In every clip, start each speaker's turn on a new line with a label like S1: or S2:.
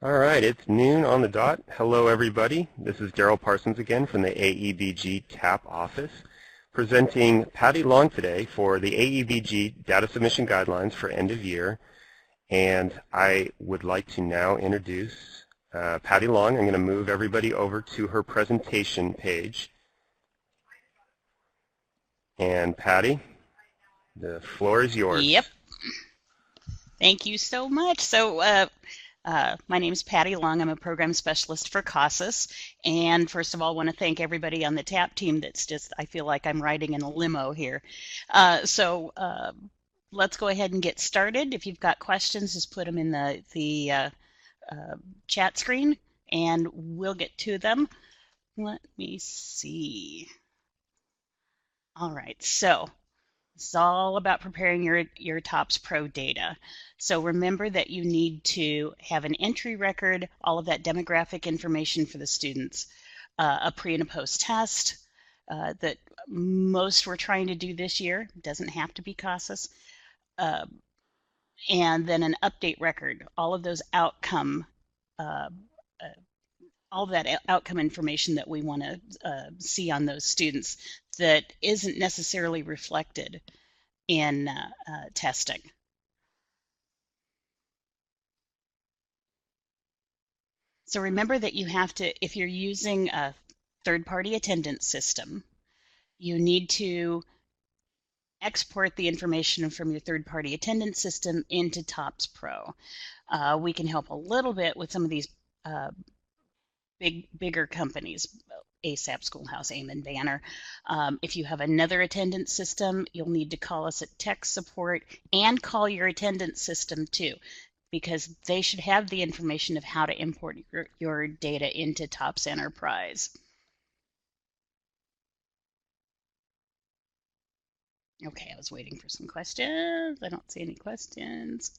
S1: All right, it's noon on the dot. Hello, everybody. This is Daryl Parsons again from the Aebg TAP office, presenting Patty Long today for the Aebg Data Submission Guidelines for end of year. And I would like to now introduce Patty Long. I'm going to move everybody over to her presentation page. And Patty, the floor is yours.
S2: Yep. Thank you so much. My name is Patty Long. I'm a program specialist for CASAS. And first of all, I want to thank everybody on the TAP team that's just, I feel like I'm riding in a limo here. Let's go ahead and get started. If you've got questions, just put them in the chat screen and we'll get to them. Let me see. All right, so it's all about preparing your TOPS Pro data. So remember that you need to have an entry record, all of that demographic information for the students, a pre and a post test that most we're trying to do this year. It doesn't have to be CASAS. And then an update record, all of those outcome all of that outcome information that we want to see on those students that isn't necessarily reflected in testing. So remember that you have to, if you're using a third-party attendance system, you need to export the information from your third-party attendance system into TOPS Pro. We can help a little bit with some of these bigger companies, ASAP, Schoolhouse, Amen, Banner. If you have another attendance system, you'll need to call us at tech support and call your attendance system too, because they should have the information of how to import your data into TOPS Enterprise. Okay, I was waiting for some questions. I don't see any questions.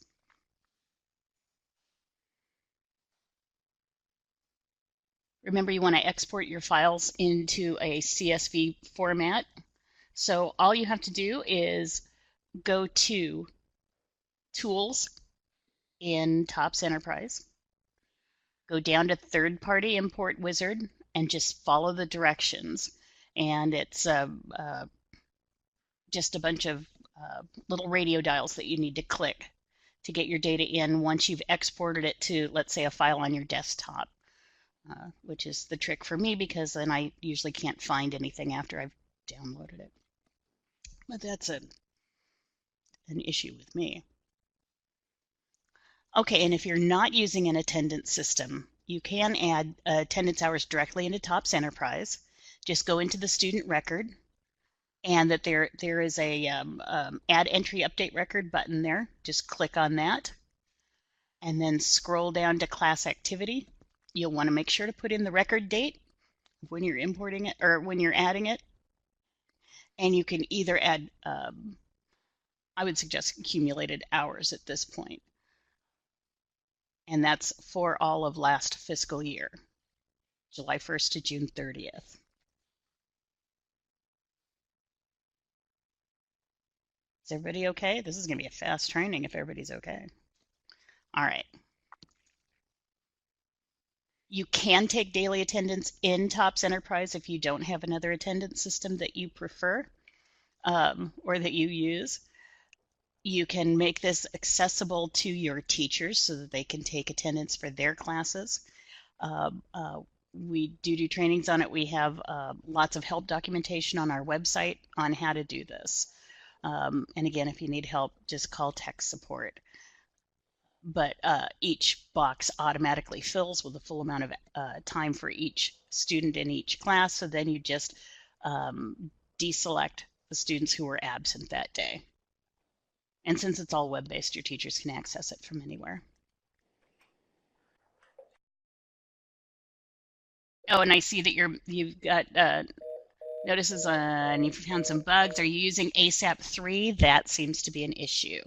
S2: Remember, you want to export your files into a CSV format. So all you have to do is go to Tools in TOPS Enterprise, go down to Third-Party Import Wizard, and just follow the directions. And it's just a bunch of little radio dials that you need to click to get your data in once you've exported it to, let's say, a file on your desktop. Which is the trick for me because then I usually can't find anything after I've downloaded it. But that's an issue with me. Okay, and if you're not using an attendance system, you can add attendance hours directly into TOPS Enterprise. Just go into the student record, and that there is a add entry update record button there. Just click on that, and then scroll down to class activity. You'll want to make sure to put in the record date when you're importing it or when you're adding it. And you can either add, I would suggest accumulated hours at this point. And that's for all of last fiscal year, July 1st to June 30th. Is everybody okay? This is going to be a fast training if everybody's okay. All right. You can take daily attendance in TOPS Enterprise if you don't have another attendance system that you prefer or that you use. You can make this accessible to your teachers so that they can take attendance for their classes. We do trainings on it. We have lots of help documentation on our website on how to do this. And again, if you need help, just call tech support. But each box automatically fills with a full amount of time for each student in each class. So then you just deselect the students who were absent that day. And since it's all web-based, your teachers can access it from anywhere. Oh, and I see that you've got notices on you've found some bugs. Are you using ASAP 3? That seems to be an issue.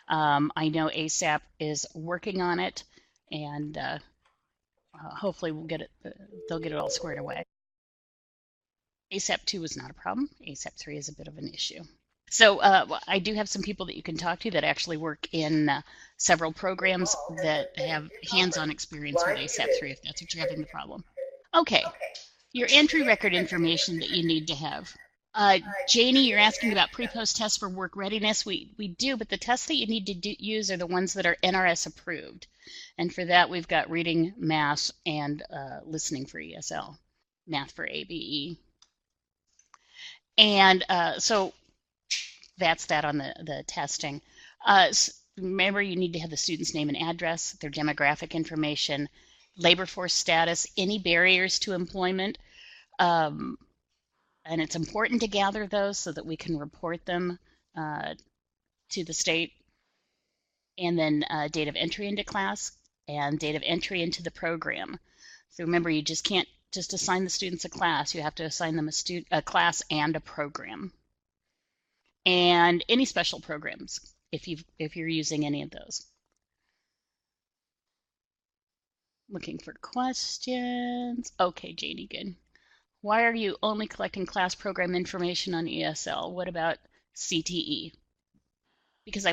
S2: I know ASAP is working on it, and hopefully we'll get it. They'll get it all squared away. ASAP 2 is not a problem. ASAP 3 is a bit of an issue. So I do have some people that you can talk to that actually work in several programs that have hands-on experience with ASAP 3 if that's what you're having the problem. Okay, your entry record information that you need to have. Janie, you're asking about pre-post tests for work readiness. We do, but the tests that you need to use are the ones that are NRS approved. And for that, we've got reading, math, and listening for ESL, math for ABE. And so that's that on the testing. Remember, you need to have the student's name and address, their demographic information, labor force status, any barriers to employment. Um, and it's important to gather those so that we can report them to the state. And then date of entry into class and date of entry into the program. So remember, you just can't just assign the students a class. You have to assign them a class and a program. And any special programs if you're using any of those. Looking for questions. Okay, Janie, good. Why are you only collecting class program information on ESL? What about CTE? Because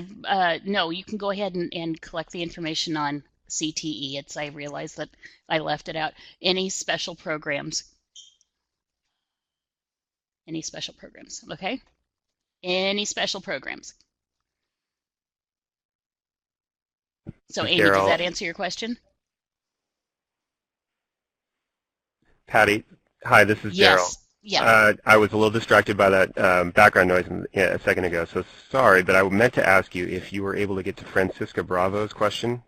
S2: no, you can go ahead and collect the information on CTE. I realized that I left it out. Any special programs. Any special programs, okay? Any special programs. So Amy, does
S1: Daryl,
S2: that answer your question?
S1: Patty, hi, this is Daryl.
S2: Yes. Yeah.
S1: I was a little distracted by that background noise a second ago, so sorry, but I meant to ask you if you were able to get to Francisca Bravo's question,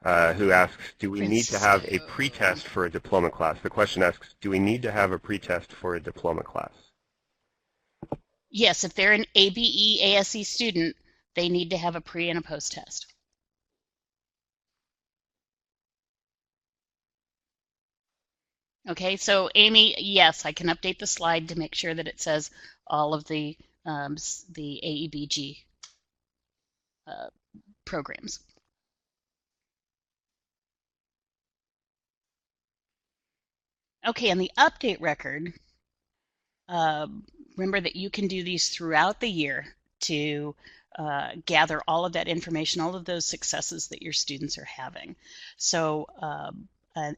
S1: who asks, do we need to have a
S2: Francisco.
S1: pretest for a diploma class? The question asks, do we need to have a pretest for a diploma class?
S2: Yes, if they're an ABE ASE student, they need to have a pre and a post test. Okay, so Amy, yes, I can update the slide to make sure that it says all of the AEBG programs. Okay, and the update record, uh, remember that you can do these throughout the year to gather all of that information, all of those successes that your students are having. So,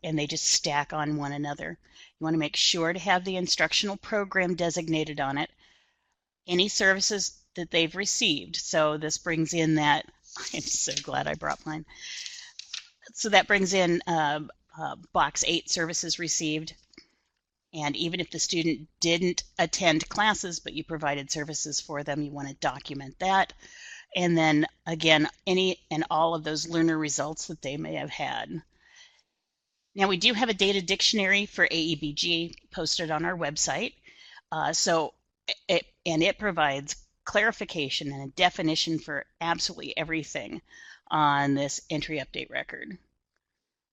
S2: and they just stack on one another. You want to make sure to have the instructional program designated on it, any services that they've received. So this brings in that, I'm so glad I brought mine. So that brings in box 8, services received. And even if the student didn't attend classes, but you provided services for them, you want to document that. And then again, any and all of those learner results that they may have had. Now we do have a data dictionary for AEBG posted on our website. It provides clarification and a definition for absolutely everything on this entry update record.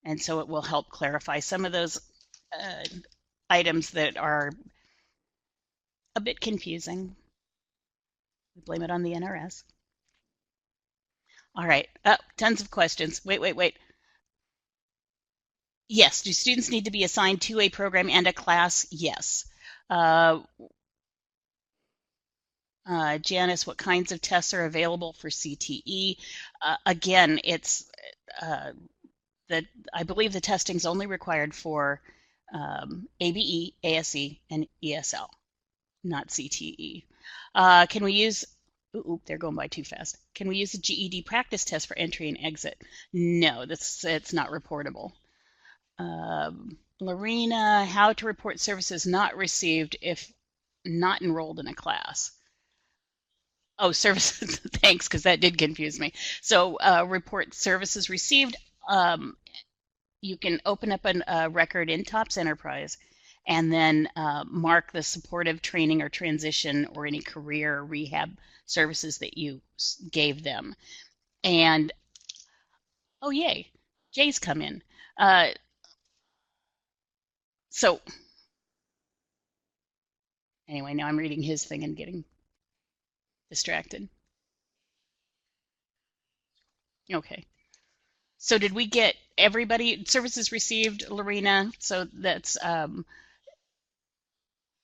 S2: And so it will help clarify some of those items that are a bit confusing. We blame it on the NRS. All right. Oh, tons of questions. Wait. Yes. Do students need to be assigned to a program and a class? Yes. Janice, what kinds of tests are available for CTE? Again, it's that I believe the testing is only required for ABE, ASE, and ESL, not CTE. Can we use, they're going by too fast. Can we use the GED practice test for entry and exit? No, it's not reportable. Lorena, how to report services not received if not enrolled in a class? Oh, services, thanks, because that did confuse me. So report services received. You can open up a record in TOPS Enterprise and then mark the supportive training or transition or any career or rehab services that you gave them. And, oh, yay, Jay's come in. So, anyway, now I'm reading his thing and getting distracted. Okay. So did we get everybody, services received, Lorena? So that's,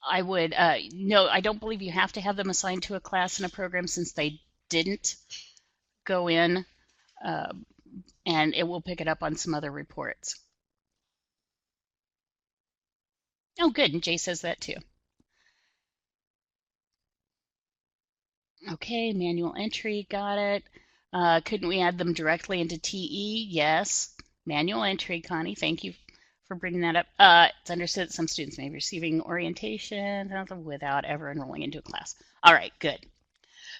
S2: I would, no, I don't believe you have to have them assigned to a class and a program since they didn't go in, uh, and it will pick it up on some other reports. Oh, good, and Jay says that too. Okay, manual entry, got it. Couldn't we add them directly into TE? Yes. Manual entry, Connie, thank you for bringing that up. It's understood that some students may be receiving orientation without ever enrolling into a class. All right, good.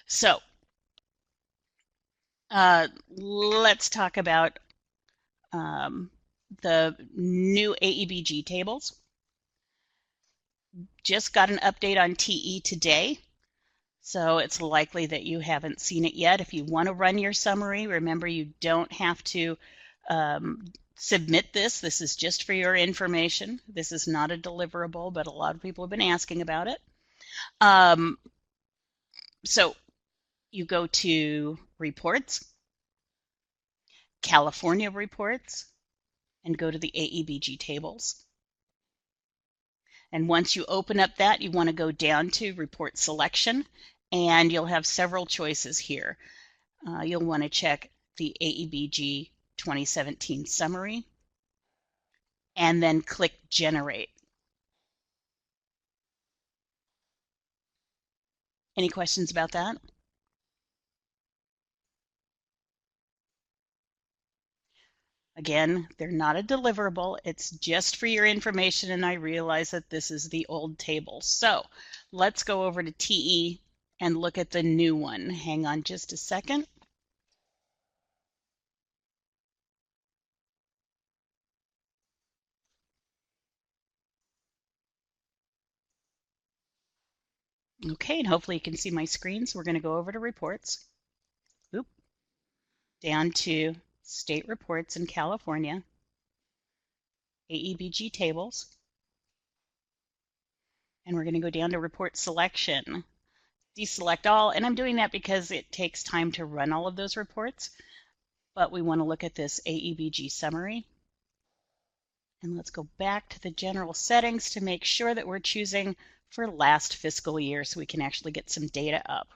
S2: So let's talk about the new Aebg tables. Just got an update on TE today. So it's likely that you haven't seen it yet. If you want to run your summary, remember you don't have to submit this. This is just for your information. This is not a deliverable, but a lot of people have been asking about it. So you go to Reports, California Reports, and go to the Aebg tables. And once you open up that, you want to go down to Report Selection, and you'll have several choices here. You'll want to check the Aebg 2017 summary, and then click Generate. Any questions about that? Again, they're not a deliverable. It's just for your information, and I realize that this is the old table. So let's go over to TE and look at the new one. Hang on just a second. Okay, and hopefully you can see my screen. So we're going to go over to Reports. Oop. Down to State Reports in California, Aebg tables, and we're going to go down to Report Selection. Deselect all, and I'm doing that because it takes time to run all of those reports, but we want to look at this Aebg summary. And let's go back to the general settings to make sure that we're choosing for last fiscal year so we can actually get some data up.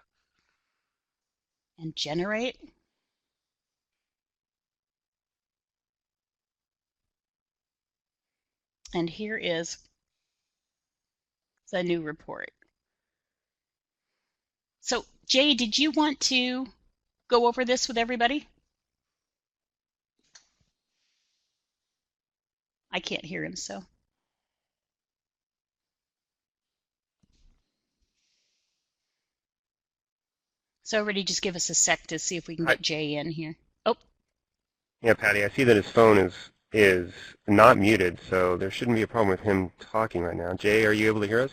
S2: And generate. And here is the new report. So Jay, did you want to go over this with everybody? I can't hear him, so. So everybody just give us a sec to see if we can get Jay in here. Oh.
S1: Yeah, Patty, I see that his phone is not muted, so there shouldn't be a problem with him talking right now. Jay, are you able to hear us?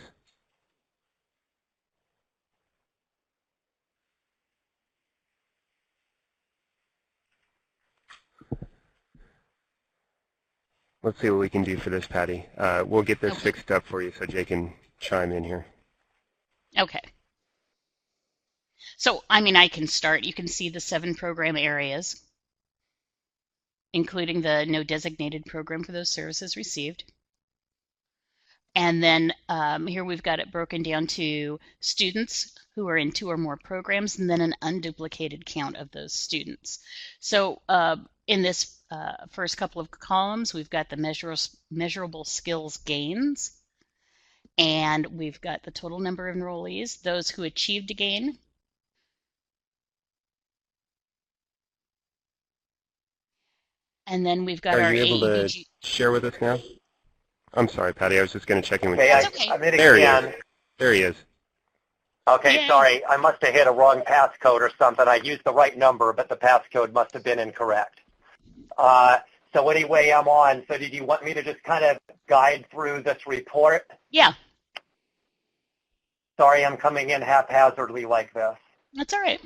S1: Let's see what we can do for this, Patty. We'll get this fixed up for you so Jay can chime in here.
S2: Okay. So, I mean, I can start. You can see the 7 program areas, including the no designated program for those services received. And then here we've got it broken down to students who are in 2 or more programs, and then an unduplicated count of those students. So in this first couple of columns, we've got the measurable skills gains, and we've got the total number of enrollees, those who achieved a gain, and then we've got our Aebg.
S1: Are you able to share with us now? I'm sorry, Patty. I was just going to check in with
S3: you.
S2: Okay.
S3: I'm in
S1: there
S3: again.
S1: he is. There he is.
S3: Okay,
S2: Yay.
S3: Sorry. I must have hit a wrong passcode or something. I used the right number, but the passcode must have been incorrect. So anyway, I'm on. So did you want me to just kind of guide through this report?
S2: Yeah.
S3: Sorry, I'm coming in haphazardly like this.
S2: That's all right.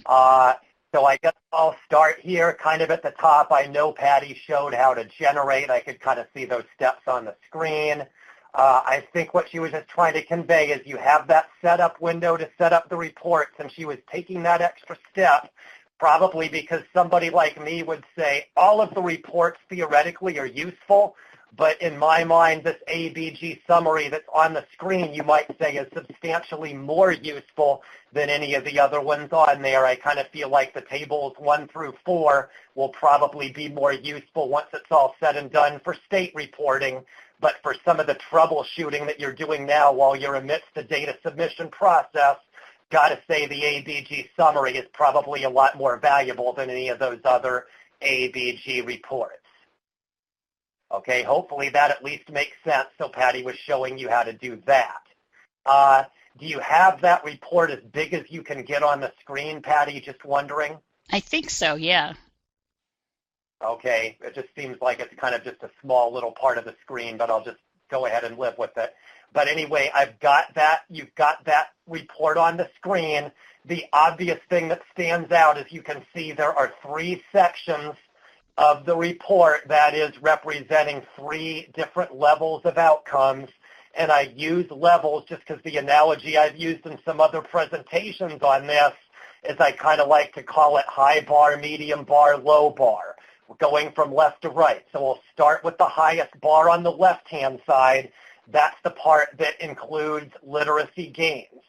S3: So I guess I'll start here kind of at the top. I know Patty showed how to generate. I could kind of see those steps on the screen. I think what she was just trying to convey is you have that setup window to set up the reports, and she was taking that extra step probably because somebody like me would say all of the reports theoretically are useful, But in my mind, this Aebg summary that's on the screen, you might say, is substantially more useful than any of the other ones on there. I kind of feel like the tables 1 through 4 will probably be more useful once it's all said and done for state reporting. But for some of the troubleshooting that you're doing now while you're amidst the data submission process, got to say the Aebg summary is probably a lot more valuable than any of those other Aebg reports. Okay, hopefully that at least makes sense. So Patty was showing you how to do that. Do you have that report as big as you can get on the screen, Patty? Just wondering.
S2: I think so, yeah.
S3: Okay, it just seems like it's kind of just a small little part of the screen, but I'll just go ahead and live with it. But anyway, I've got that. You've got that report on the screen. The obvious thing that stands out is you can see there are 3 sections of the report that is representing 3 different levels of outcomes. And I use levels just because the analogy I've used in some other presentations on this is I kind of like to call it high bar, medium bar, low bar. We're going from left to right. So we'll start with the highest bar on the left-hand side. That's the part that includes literacy gains.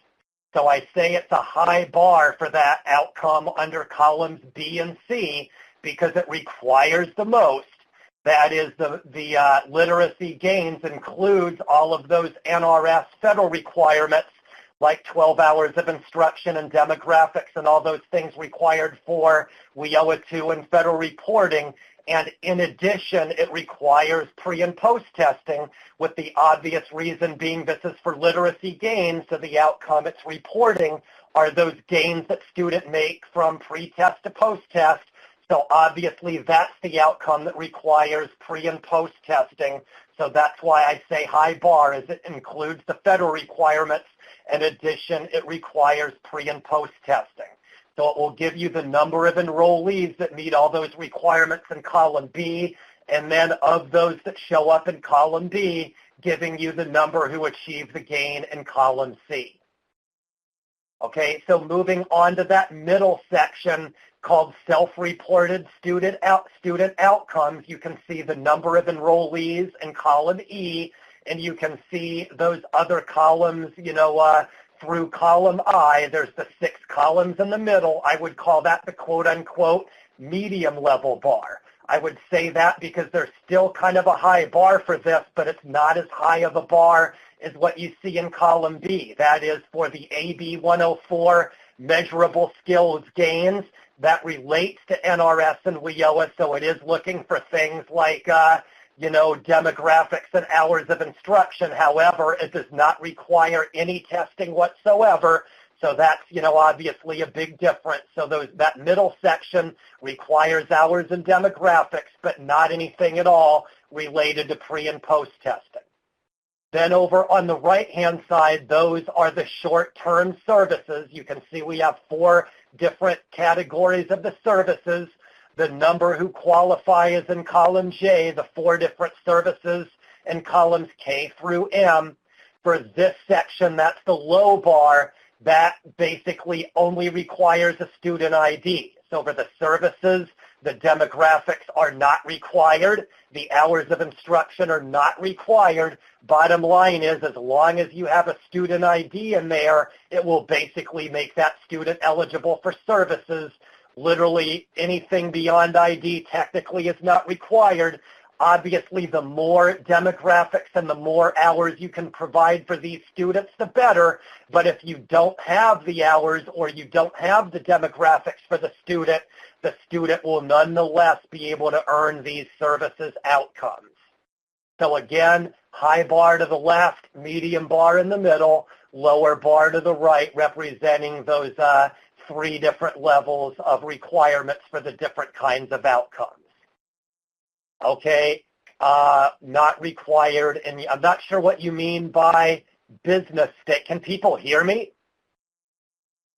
S3: So I say it's a high bar for that outcome under columns B and C because it requires the most. That is, the literacy gains includes all of those NRS federal requirements like 12 hours of instruction and demographics and all those things required for WIOA 2 and federal reporting. And in addition, it requires pre- and post-testing, with the obvious reason being this is for literacy gains, so the outcome it's reporting are those gains that student make from pre-test to post-test. So obviously that's the outcome that requires pre- and post-testing. So that's why I say high bar, is it includes the federal requirements. In addition, it requires pre- and post-testing. So it will give you the number of enrollees that meet all those requirements in column B, and then of those that show up in column B, giving you the number who achieve the gain in column C. Okay, so moving on to that middle section called self-reported student outcomes, you can see the number of enrollees in column E, and you can see those other columns, through column I. There's the 6 columns in the middle. I would call that the quote-unquote medium level bar. I would say that because there's still kind of a high bar for this, but it's not as high of a bar as what you see in column B. That is for the AB 104 measurable skills gains that relates to NRS and WIOA, so it is looking for things like demographics and hours of instruction. However, it does not require any testing whatsoever. So that's, obviously a big difference. So that middle section requires hours and demographics, but not anything at all related to pre- and post-testing. Then over on the right-hand side, those are the short-term services. You can see we have 4 different categories of the services. The number who qualify is in column J, the 4 different services in columns K through M. For this section, that's the low bar. That basically only requires a student ID. So for the services, the demographics are not required. The hours of instruction are not required. Bottom line is, as long as you have a student ID in there, it will basically make that student eligible for services. Literally anything beyond ID technically is not required. Obviously, the more demographics and the more hours you can provide for these students, the better. But if you don't have the hours or you don't have the demographics for the student will nonetheless be able to earn these services outcomes. So again, high bar to the left, medium bar in the middle, lower bar to the right, representing those 3 different levels of requirements for the different kinds of outcomes. Okay, not required, and I'm not sure what you mean by business state. Can people hear me?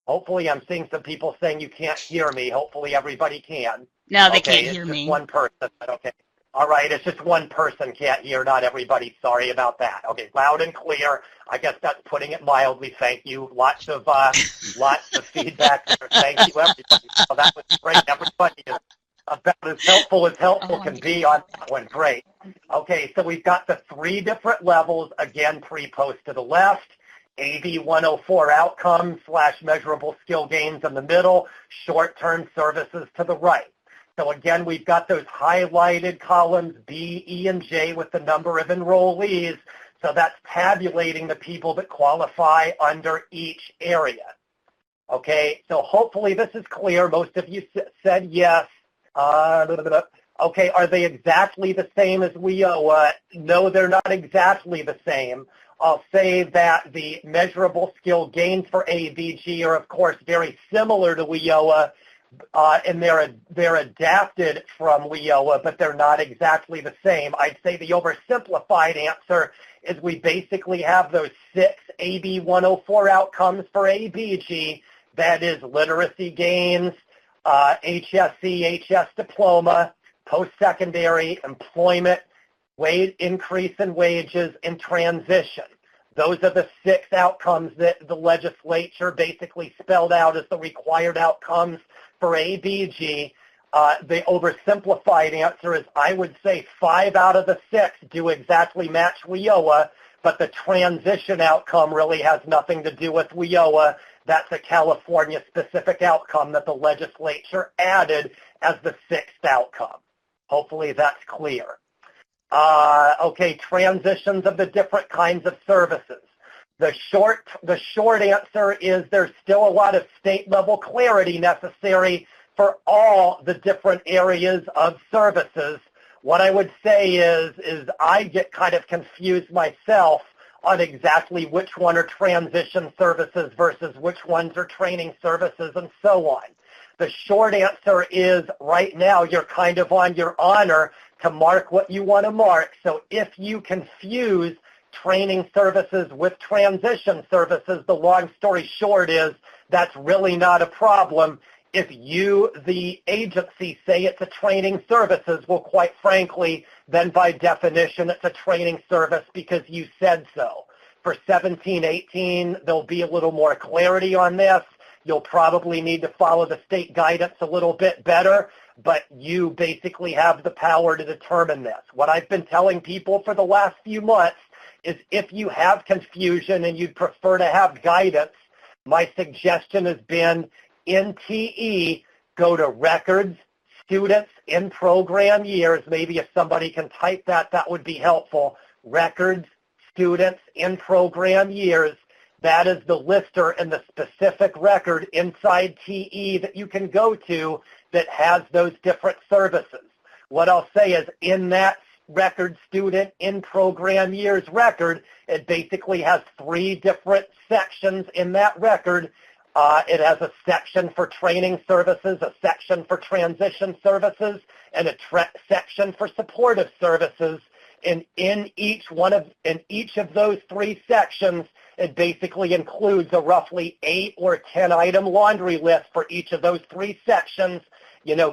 S3: Hopefully I'm seeing some people saying you can't hear me. Hopefully everybody can.
S2: No, they
S3: Okay,
S2: can't hear
S3: it's
S2: me.
S3: just one person, but okay. All right, it's just one person can't hear, not everybody. Sorry about that. Okay, loud and clear. I guess that's putting it mildly. Thank you. Lots of feedback there. Thank you, everybody. Well, that was great. Everybody is About as helpful as helpful
S2: Oh,
S3: can be on that one. Great. Okay, so we've got the 3 different levels, again, pre-post to the left, AB 104 outcomes / measurable skill gains in the middle, short-term services to the right. So again, we've got those highlighted columns, B, E, and J with the number of enrollees. So that's tabulating the people that qualify under each area. Okay, so hopefully this is clear. Most of you said yes. Okay, are they exactly the same as WIOA? No, they're not exactly the same. I'll say that the measurable skill gains for Aebg are, of course, very similar to WIOA, and they're adapted from WIOA, but they're not exactly the same. I'd say the oversimplified answer is we basically have those 6 AB 104 outcomes for Aebg. That is literacy gains, HSE, HS diploma, post-secondary, employment, wage increase in wages, and transition. Those are the 6 outcomes that the legislature basically spelled out as the required outcomes for Aebg. The oversimplified answer is I would say 5 out of the 6 do exactly match WIOA, but the transition outcome really has nothing to do with WIOA. That's a California-specific outcome that the legislature added as the 6th outcome. Hopefully that's clear. Okay, transitions of the different kinds of services. The short answer is there's still a lot of state-level clarity necessary for all the different areas of services. What I would say is I get kind of confused myself on exactly which one are transition services versus which ones are training services and so on. The short answer is right now you're kind of on your honor to mark what you want to mark. So if you confuse training services with transition services, the long story short is that's really not a problem. If you, the agency, say it's a training services, well, quite frankly, then by definition it's a training service because you said so. For 17-18, there'll be a little more clarity on this. You'll probably need to follow the state guidance a little bit better, but you basically have the power to determine this. What I've been telling people for the last few months is if you have confusion and you'd prefer to have guidance, my suggestion has been in TE, go to records, students in program years. Maybe if somebody can type that, that would be helpful. Records, students in program years. That is the lister and the specific record inside TE that you can go to that has those different services. What I'll say is in that record student in program years record, it basically has 3 different sections in that record. It has a section for training services, a section for transition services, and a section for supportive services. And in each of those 3 sections, it basically includes a roughly 8 or 10 item laundry list for each of those 3 sections,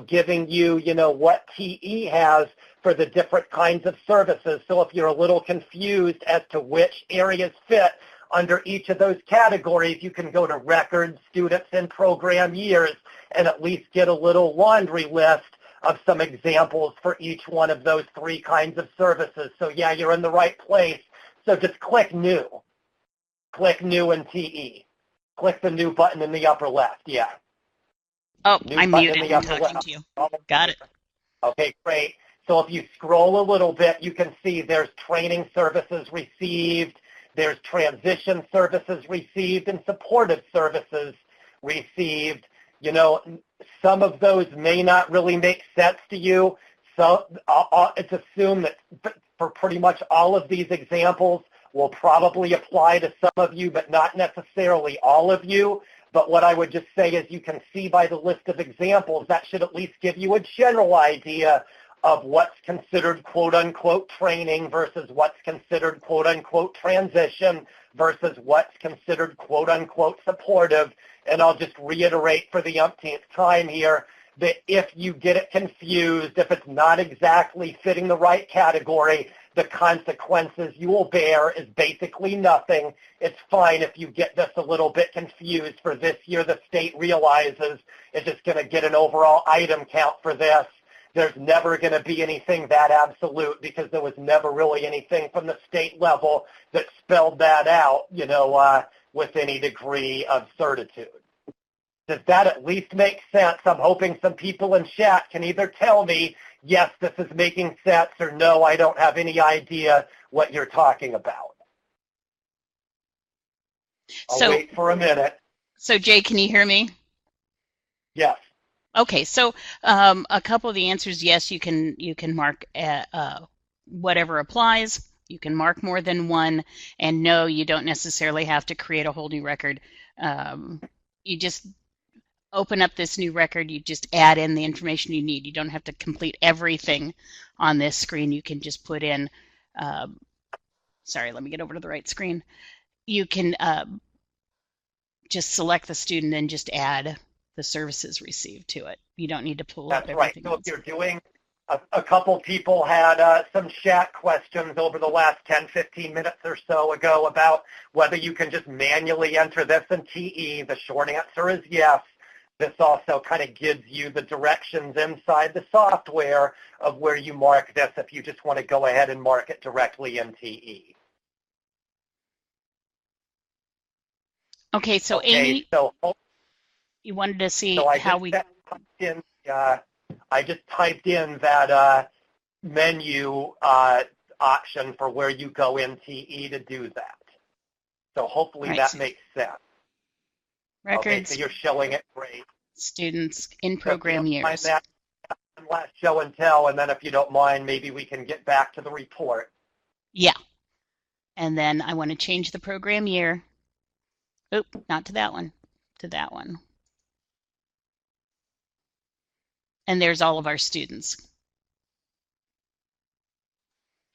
S3: giving you, what TE has for the different kinds of services. So if you're a little confused as to which areas fit under each of those categories, you can go to records, students in program years, and at least get a little laundry list of some examples for each one of those 3 kinds of services. So yeah, you're in the right place. So just click new. Click new in TE. Click the new button in the upper left, yeah.
S2: Oh,
S3: New
S2: I'm
S3: button
S2: muted
S3: in the
S2: and
S3: upper
S2: talking
S3: left.
S2: to you. Got it.
S3: Okay, great. So if you scroll a little bit, you can see there's training services received, there's transition services received, and supportive services received. Some of those may not really make sense to you. So it's assumed that for pretty much all of these examples will probably apply to some of you, but not necessarily all of you. But what I would just say is you can see by the list of examples, that should at least give you a general idea of what's considered quote-unquote training versus what's considered quote-unquote transition versus what's considered quote-unquote supportive. And I'll just reiterate for the umpteenth time here that if you get it confused, if it's not exactly fitting the right category, the consequences you will bear is basically nothing. It's fine if you get this a little bit confused. For this year, the state realizes it's just going to get an overall item count for this. there's never going to be anything that absolute because there was never really anything from the state level that spelled that out, with any degree of certitude. Does that at least make sense? I'm hoping some people in chat can either tell me, yes, this is making sense, or no, I don't have any idea what you're talking about. I'll wait for a minute.
S2: So Jay, can you hear me?
S3: Yes.
S2: Okay, so a couple of the answers, yes, you can mark whatever applies. You can mark more than one, and no, you don't necessarily have to create a whole new record. You just open up this new record, you just add in the information you need. You don't have to complete everything on this screen. You can just put in, sorry, let me get over to the right screen. You can just select the student and just add the services received to it. You don't need to pull up everything.
S3: That's right. So if you're doing, a couple people had some chat questions over the last 10, 15 minutes or so ago about whether you can just manually enter this in TE. The short answer is yes. This also kind of gives you the directions inside the software of where you mark this if you just want to go ahead and mark it directly in TE.
S2: Okay, so Amy,
S3: so
S2: you wanted to see how we...
S3: I just typed in that menu option for where you go in TE to do that. So hopefully that makes sense.
S2: Records.
S3: Okay, so you're showing it great.
S2: Students in program years.
S3: That last show and tell, and then if you don't mind, maybe we can get back to the report.
S2: Yeah. And then I want to change the program year. Oop, not to that one, to that one. And there's all of our students.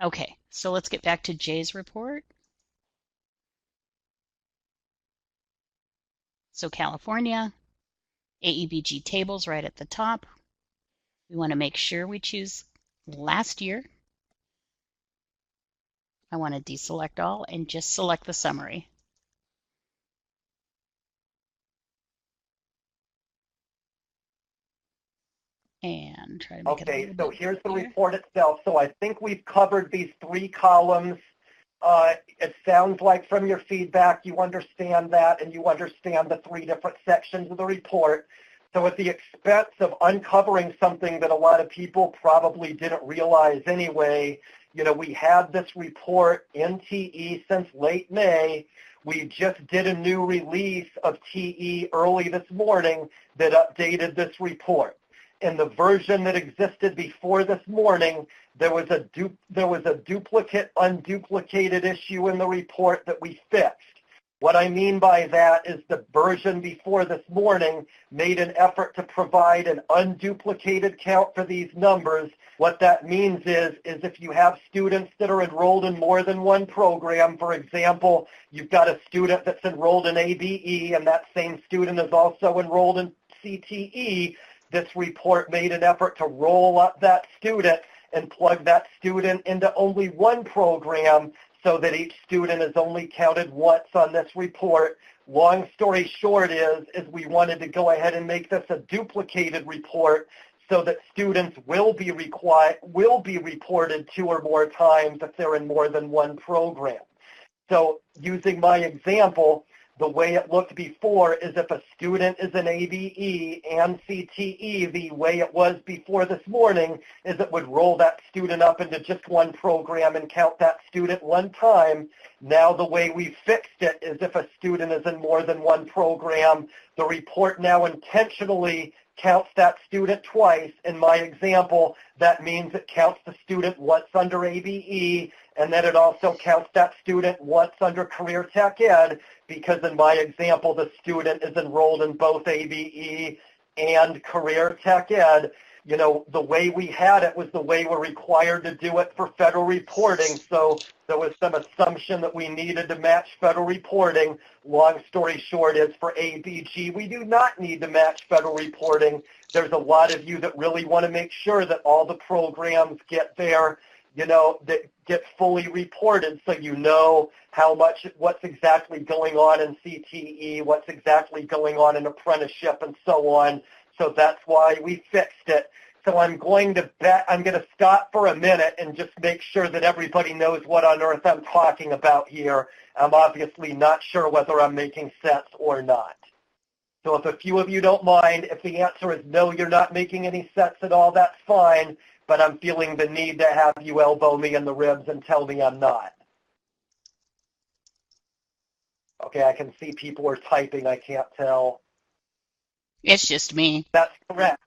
S2: Okay, so let's get back to Jay's report. So California, Aebg tables right at the top. We want to make sure we choose last year. I want to deselect all and just select the summary. And try to make it a little bit
S3: so here's the
S2: clearer.
S3: report itself. So I think we've covered these 3 columns. It sounds like from your feedback you understand that, and you understand the 3 different sections of the report. So at the expense of uncovering something that a lot of people probably didn't realize anyway, we had this report in TE since late May. We just did a new release of TE early this morning that updated this report. In the version that existed before this morning, there was a duplicate, unduplicated issue in the report that we fixed. What I mean by that is the version before this morning made an effort to provide an unduplicated count for these numbers. What that means is if you have students that are enrolled in more than one program, for example, you've got a student that's enrolled in Aebg and that same student is also enrolled in CTE, this report made an effort to roll up that student and plug that student into only one program so that each student is only counted once on this report. Long story short is we wanted to go ahead and make this a duplicated report so that students will be reported 2 or more times if they're in more than one program. So using my example, the way it looked before is if a student is in Aebg and CTE, the way it was before this morning is it would roll that student up into just one program and count that student one time. Now the way we fixed it is if a student is in more than one program, the report now intentionally counts that student twice. In my example, that means it counts the student once under Aebg, and then it also counts that student once under Career Tech Ed, because in my example, the student is enrolled in both Aebg and Career Tech Ed. The way we had it was the way we're required to do it for federal reporting, so there was some assumption that we needed to match federal reporting. Long story short is for Aebg, we do not need to match federal reporting. There's a lot of you that really want to make sure that all the programs get there, that get fully reported, so you know what's exactly going on in CTE, what's exactly going on in apprenticeship, and so on. So that's why we fixed it. So I'm going to stop for a minute and just make sure that everybody knows what on earth I'm talking about here. I'm obviously not sure whether I'm making sense or not. So if a few of you don't mind, if the answer is no, you're not making any sense at all, that's fine, but I'm feeling the need to have you elbow me in the ribs and tell me I'm not. Okay, I can see people are typing, I can't tell.
S2: It's just me.
S3: That's correct.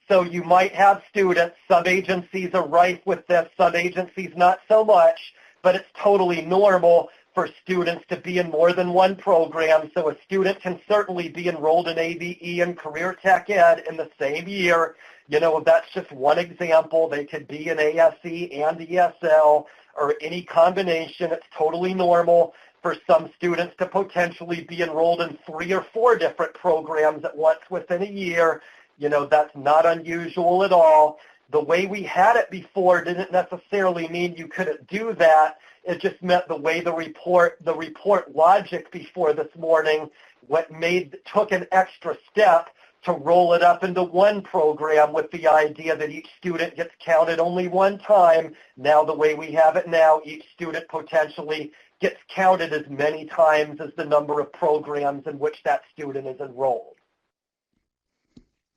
S3: So you might have students, some agencies are rife with this, some agencies not so much, but it's totally normal for students to be in more than one program. So a student can certainly be enrolled in ABE and Career Tech Ed in the same year. You know, that's just one example. They could be in ASE and ESL or any combination. It's totally normal for some students to potentially be enrolled in 3 or 4 different programs at once within a year. You know, that's not unusual at all. The way we had it before didn't necessarily mean you couldn't do that. It just meant the way the report logic before this morning took an extra step to roll it up into one program with the idea that each student gets counted only one time. Now the way we have it now, each student potentially gets counted as many times as the number of programs in which that student is enrolled.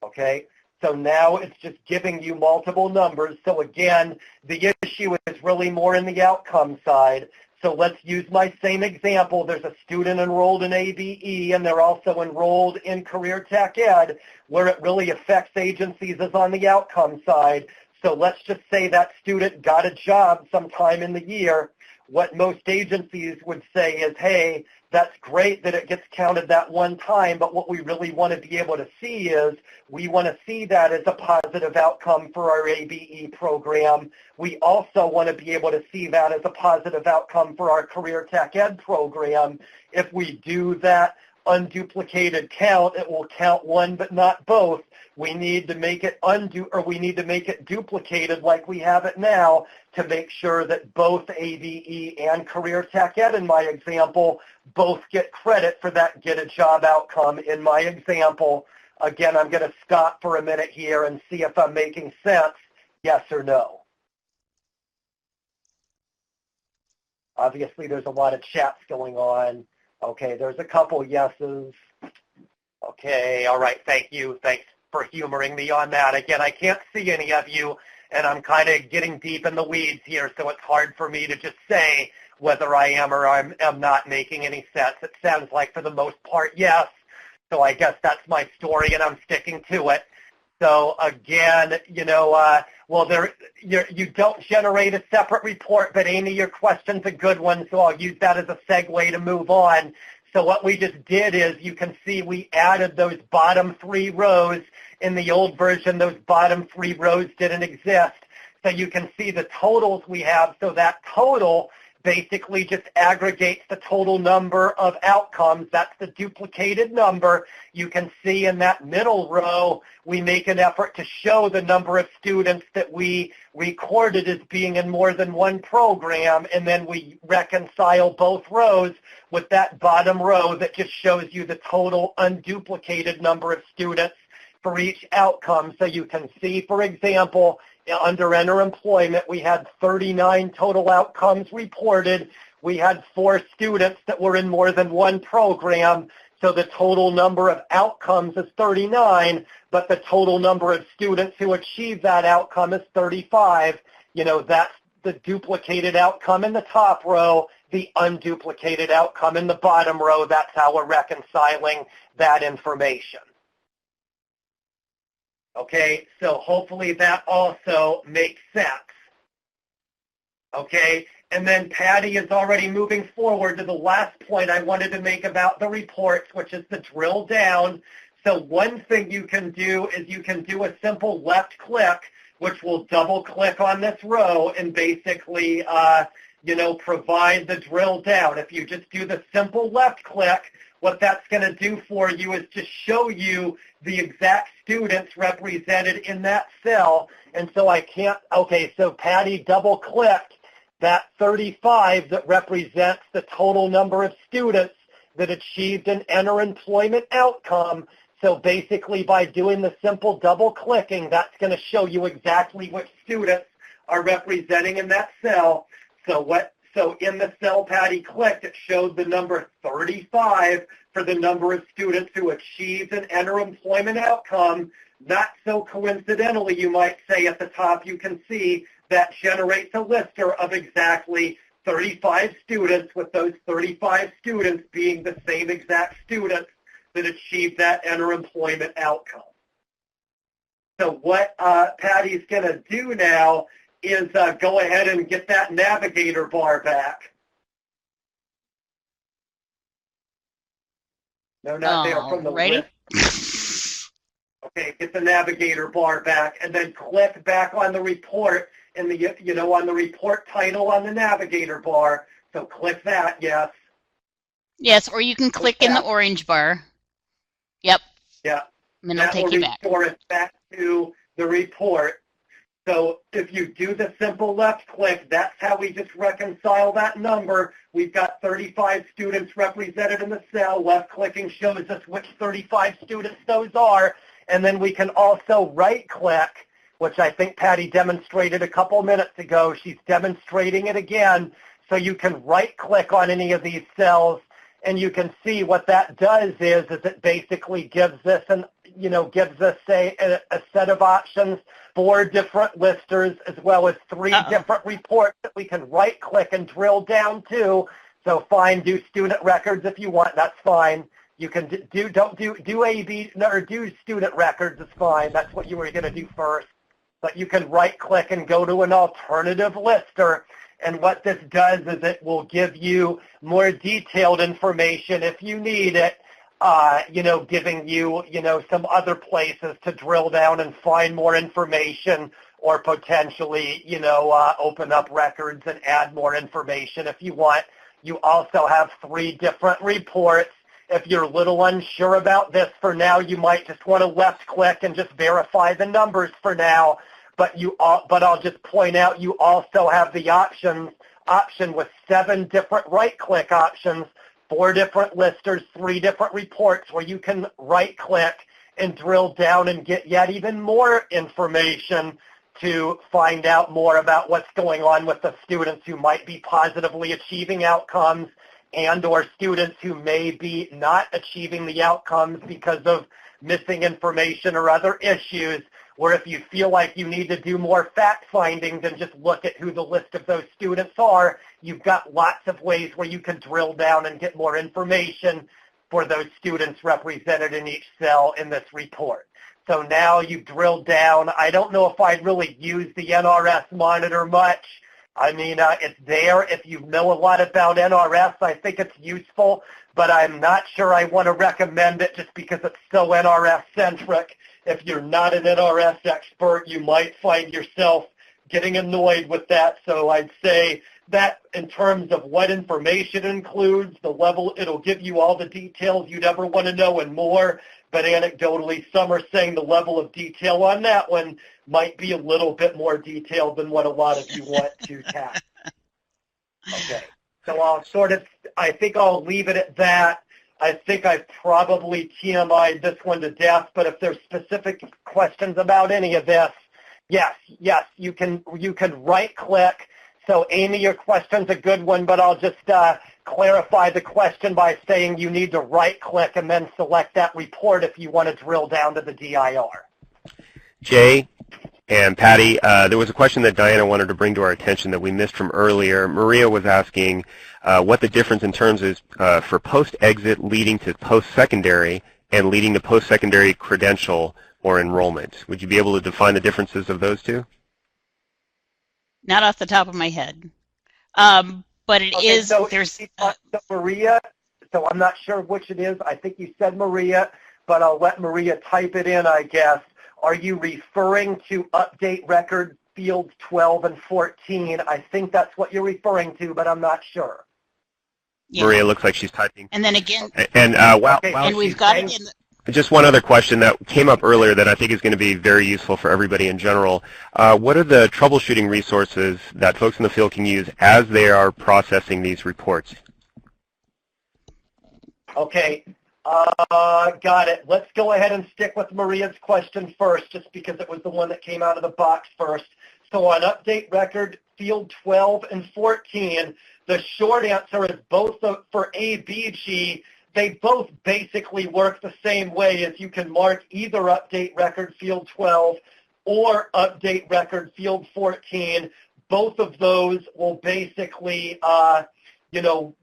S3: Okay? So now it's just giving you multiple numbers. So again, the issue is really more in the outcome side. So let's use my same example. There's a student enrolled in ABE and they're also enrolled in Career Tech Ed. Where it really affects agencies is on the outcome side. So let's just say that student got a job sometime in the year. What most agencies would say is, hey, that's great that it gets counted that one time, but what we really want to be able to see is we want to see that as a positive outcome for our ABE program. We also want to be able to see that as a positive outcome for our Career Tech Ed program. If we do that unduplicated count, it will count one but not both. We need to make it duplicated like we have it now to make sure that both ABE and Career Tech Ed, in my example, both get credit for that get a job outcome in my example. Again, I'm going to stop for a minute here and see if I'm making sense, yes or no. Obviously, there's a lot of chats going on. Okay, there's a couple yeses. Okay, all right, thank you. Thanks for humoring me on that. Again, I can't see any of you, and I'm kind of getting deep in the weeds here, so it's hard for me to just say whether I am or I'm not making any sense. It sounds like for the most part, yes. So I guess that's my story, and I'm sticking to it. So again, you know, you don't generate a separate report, but Amy, your question's a good one, so I'll use that as a segue to move on. So what we just did is you can see we added those bottom 3 rows. In the old version, those bottom 3 rows didn't exist. So you can see the totals we have. So that total basically just aggregates the total number of outcomes. That's the duplicated number. You can see in that middle row, we make an effort to show the number of students that we recorded as being in more than one program, and then we reconcile both rows with that bottom row that just shows you the total unduplicated number of students for each outcome. So you can see, for example, under enter employment, we had 39 total outcomes reported. We had 4 students that were in more than one program. So the total number of outcomes is 39, but the total number of students who achieved that outcome is 35. You know, that's the duplicated outcome in the top row, the unduplicated outcome in the bottom row. That's how we're reconciling that information. Okay, so hopefully that also makes sense. Okay, and then Patty is already moving forward to the last point I wanted to make about the reports, which is the drill down. So one thing you can do is you can do a simple left click, which will double click on this row and basically, you know, provide the drill down. If you just do the simple left click, what that's going to do for you is just show you the exact students represented in that cell. And so I can't, okay, so Patty double-clicked that 35 that represents the total number of students that achieved an enter employment outcome. So basically by doing the simple double clicking, that's going to show you exactly which students are representing in that cell. So in the cell Patty clicked, it showed the number 35 for the number of students who achieved an enter employment outcome. Not so coincidentally, you might say at the top, you can see that generates a lister of exactly 35 students, with those 35 students being the same exact students that achieved that enter employment outcome. So what Patty's going to do now is go ahead and get that navigator bar back. No, not there, from the
S2: ready?
S3: list. Okay, get the navigator bar back, and then click back on the report in the, on the report title on the navigator bar. So click that, yes.
S2: Yes, or you can click in the orange bar. Yep.
S3: Yeah.
S2: And then it'll take you back.
S3: That will restore us back to the report. So if you do the simple left click, that's how we just reconcile that number. We've got 35 students represented in the cell. Left clicking shows us which 35 students those are. And then we can also right click, which I think Patty demonstrated a couple minutes ago. She's demonstrating it again. So you can right click on any of these cells, and you can see what that does is it basically gives us a set of options, 4 different listers, as well as 3 different reports that we can right click and drill down to. So fine, do student records if you want, that's fine. You can do Aebg, or do student records is fine. That's what you were going to do first. But you can right click and go to an alternative lister. And what this does is it will give you more detailed information if you need it, giving you, some other places to drill down and find more information, or potentially, open up records and add more information if you want. You also have 3 different reports. If you're a little unsure about this for now, you might just want to left click and just verify the numbers for now. But I'll just point out you also have the option with 7 different right-click options, 4 different listers, 3 different reports where you can right-click and drill down and get yet even more information to find out more about what's going on with the students who might be positively achieving outcomes, and or students who may be not achieving the outcomes because of missing information or other issues. Where if you feel like you need to do more fact finding than just look at who the list of those students are, you've got lots of ways where you can drill down and get more information for those students represented in each cell in this report. So now you've drilled down. I don't know if I'd really use the NRS monitor much. I mean, it's there. If you know a lot about NRS, I think it's useful, but I'm not sure I want to recommend it just because it's so NRS-centric. If you're not an NRS expert, you might find yourself getting annoyed with that. So I'd say that in terms of what information includes, the level, it'll give you all the details you'd ever want to know and more. But anecdotally, some are saying the level of detail on that one might be a little bit more detailed than what a lot of you want to tackle. Okay, so I think I'll leave it at that. I think I've probably TMI'd this one to death, but if there's specific questions about any of this, yes, you can right-click. So Amy, your question's a good one, but I'll just clarify the question by saying you need to right-click and then select that report if you want to drill down to the DIR.
S1: Jay and Patty, there was a question that Diana wanted to bring to our attention that we missed from earlier. Maria was asking what the difference in terms is for post-exit leading to post-secondary and leading to post-secondary credential or enrollment. Would you be able to define the differences of those two?
S2: Not off the top of my head. But it is,
S3: so
S2: there's...
S3: Maria, so I'm not sure which it is. I think you said Maria, but I'll let Maria type it in, I guess. Are you referring to update record fields 12 and 14? I think that's what you're referring to, but I'm not sure.
S2: Yeah.
S1: Maria looks like she's typing.
S2: And then again...
S1: And
S2: and we've got it in the...
S1: Just one other question that came up earlier that I think is going to be very useful for everybody in general. What are the troubleshooting resources that folks in the field can use as they are processing these reports?
S3: Okay. Got it. Let's go ahead and stick with Maria's question first, just because it was the one that came out of the box first. So on update record field 12 and 14, the short answer is both for Aebg. They both basically work the same way, as you can mark either update record field 12 or update record field 14. Both of those will basically,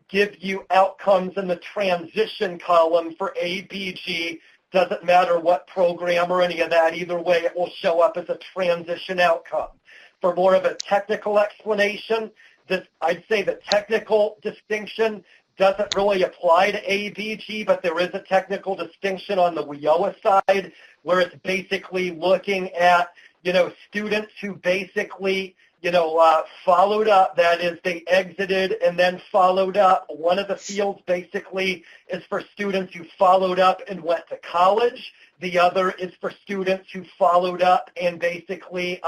S3: give you outcomes in the transition column for Aebg. Doesn't matter what program or any of that. Either way, it will show up as a transition outcome. For more of a technical explanation, I'd say the technical distinction doesn't really apply to Aebg, but there is a technical distinction on the WIOA side, where it's basically looking at, students who basically, followed up. That is, they exited and then followed up. One of the fields basically is for students who followed up and went to college. The other is for students who followed up and basically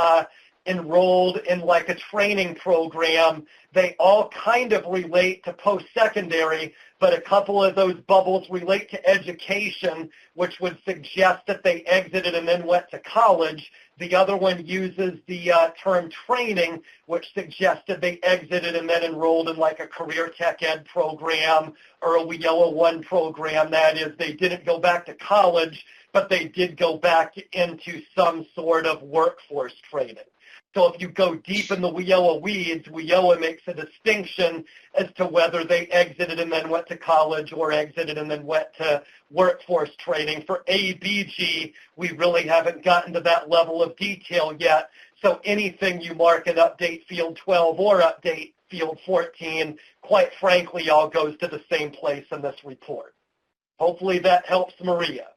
S3: enrolled in like a training program. They all kind of relate to post-secondary, but a couple of those bubbles relate to education, which would suggest that they exited and then went to college. The other one uses the term training, which suggested they exited and then enrolled in like a career tech ed program or a WIOA 1 program. That is, they didn't go back to college, but they did go back into some sort of workforce training. So if you go deep in the WIOA weeds, WIOA makes a distinction as to whether they exited and then went to college or exited and then went to workforce training. For Aebg, we really haven't gotten to that level of detail yet. So anything you mark in update field 12 or update field 14, quite frankly, all goes to the same place in this report. Hopefully that helps Maria.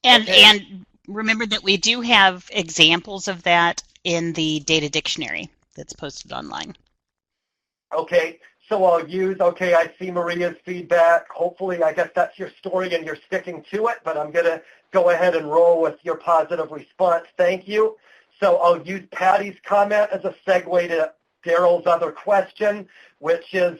S2: And remember that we do have examples of that in the data dictionary that's posted online.
S3: Okay, so I'll use, I see Maria's feedback. Hopefully, I guess that's your story and you're sticking to it, but I'm going to go ahead and roll with your positive response. Thank you. So I'll use Patty's comment as a segue to Daryl's other question, which is,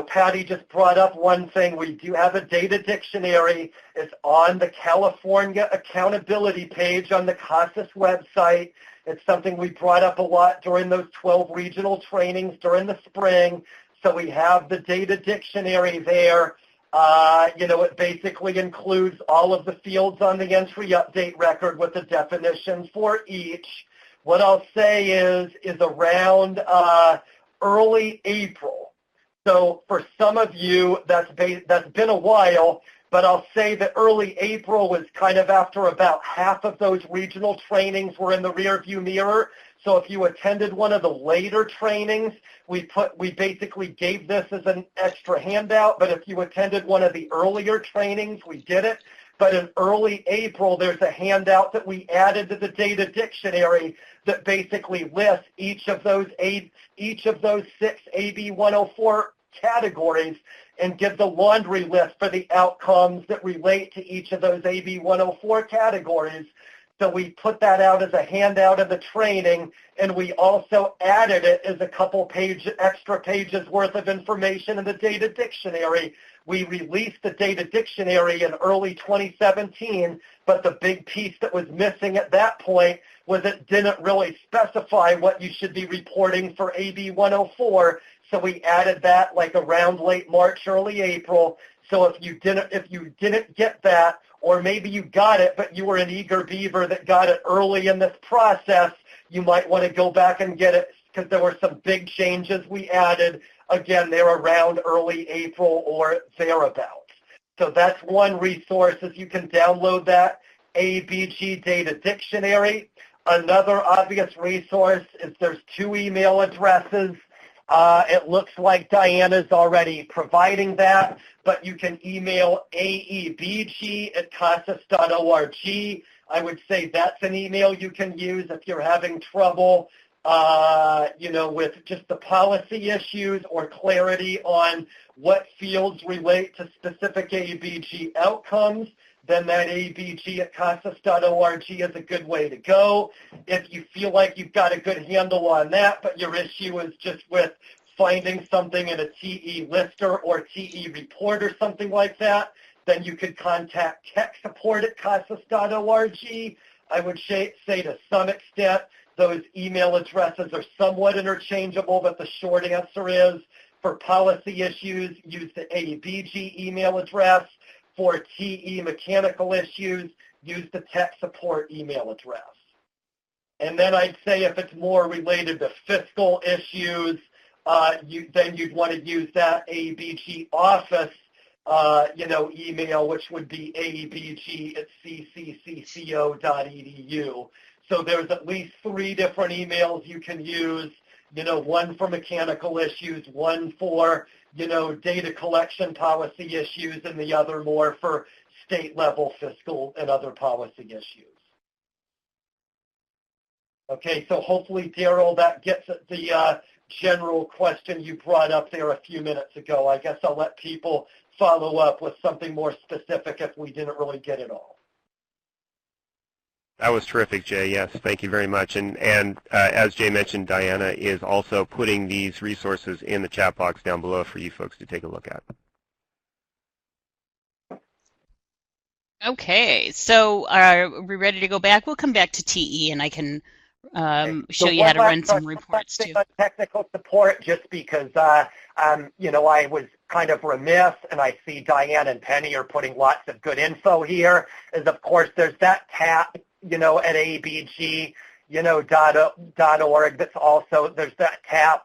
S3: Patty just brought up one thing. We do have a data dictionary. It's on the California accountability page on the CASAS website. It's something we brought up a lot during those 12 regional trainings during the spring. So we have the data dictionary there. It basically includes all of the fields on the entry update record with the definitions for each. What I'll say is around early April. So for some of you, that's been a while, but I'll say that early April was kind of after about half of those regional trainings were in the rearview mirror. So if you attended one of the later trainings, we basically gave this as an extra handout, but if you attended one of the earlier trainings, we did it. But in early April, there's a handout that we added to the data dictionary that basically lists each of those 6 AB 104 categories and gives a laundry list for the outcomes that relate to each of those AB 104 categories. So we put that out as a handout of the training, and we also added it as a couple extra pages worth of information in the data dictionary. We released the data dictionary in early 2017, but the big piece that was missing at that point was it didn't really specify what you should be reporting for AB 104. So we added that like around late March, early April. So if you didn't get that, or maybe you got it, but you were an eager beaver that got it early in this process, you might want to go back and get it because there were some big changes we added. Again, they're around early April or thereabouts. So that's one resource, is you can download that Aebg Data Dictionary. Another obvious resource is there's 2 email addresses. It looks like Diana's already providing that, but you can email aebg@casas.org. I would say that's an email you can use if you're having trouble, with just the policy issues or clarity on what fields relate to specific Aebg outcomes. Then that aebg@casas.org is a good way to go. If you feel like you've got a good handle on that, but your issue is just with finding something in a TE lister or TE report or something like that, then you could contact tech support at casas.org. I would say to some extent those email addresses are somewhat interchangeable, but the short answer is for policy issues, use the Aebg email address. For TE mechanical issues, use the tech support email address. And then I'd say if it's more related to fiscal issues, then you'd want to use that Aebg office email, which would be aebg@cccco.edu. So there's at least 3 different emails you can use, one for mechanical issues, one for, data collection policy issues, and the other more for state level fiscal and other policy issues. Okay, so hopefully, Daryl, that gets at the general question you brought up there a few minutes ago. I guess I'll let people follow up with something more specific if we didn't really get it all.
S1: That was terrific, Jay. Yes, thank you very much. And as Jay mentioned, Diana is also putting these resources in the chat box down below for you folks to take a look at.
S2: Okay, so are we ready to go back? We'll come back to TE, and I can show you how to run some reports too.
S3: Technical support, just because I was kind of remiss, and I see Diane and Penny are putting lots of good info here. Is of course there's that tab, at Aebg, .org. That's also there's that tab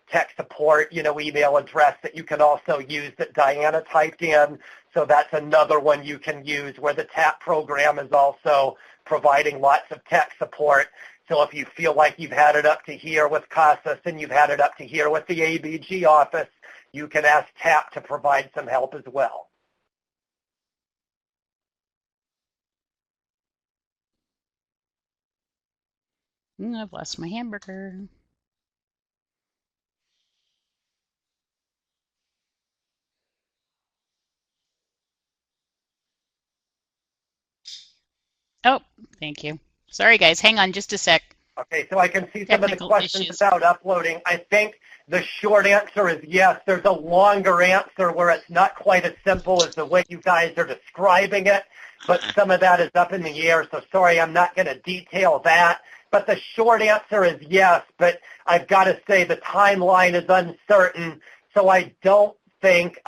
S3: tech support, email address that you can also use that Diana typed in. So that's another one you can use where the TAP program is also providing lots of tech support. So if you feel like you've had it up to here with CASAS and you've had it up to here with the Aebg office, you can ask TAP to provide some help as well.
S2: I've lost my hamburger. Oh, thank you. Sorry, guys. Hang on just a sec.
S3: Okay, so I can see some of the questions about uploading. I think the short answer is yes. There's a longer answer where it's not quite as simple as the way you guys are describing it, but some of that is up in the air, so sorry, I'm not going to detail that. But the short answer is yes, but I've got to say the timeline is uncertain, so I don't think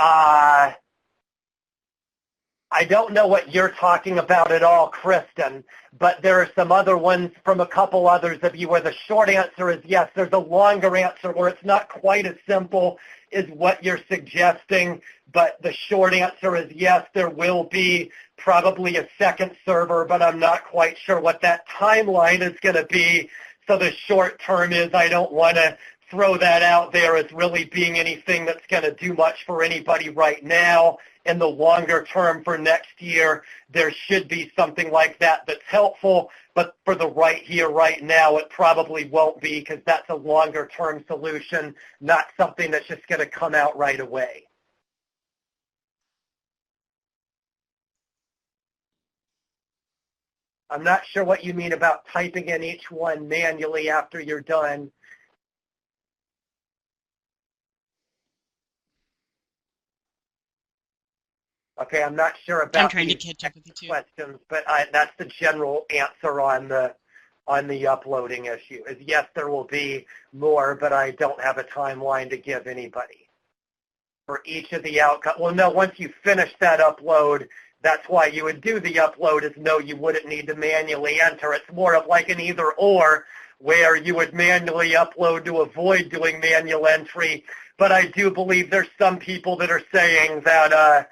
S3: I don't know what you're talking about at all, Kristen, but there are some other ones from a couple others of you where the short answer is yes. There's a longer answer where it's not quite as simple as what you're suggesting, but the short answer is yes, there will be probably a second server, but I'm not quite sure what that timeline is going to be. So the short term is I don't want to throw that out there as really being anything that's going to do much for anybody right now. In the longer term for next year, there should be something like that that's helpful, but for the right here, right now, it probably won't be because that's a longer term solution, not something that's just going to come out right away. I'm not sure what you mean about typing in each one manually after you're done. Okay, I'm not sure about
S2: I'm trying to catch up with you too.
S3: Questions, but that's the general answer on the uploading issue. Is yes, there will be more, but I don't have a timeline to give anybody for each of the outcomes. Well, no, once you finish that upload, that's why you would do the upload. Is no, you wouldn't need to manually enter. It's more of like an either or, where you would manually upload to avoid doing manual entry. But I do believe there's some people that are saying that.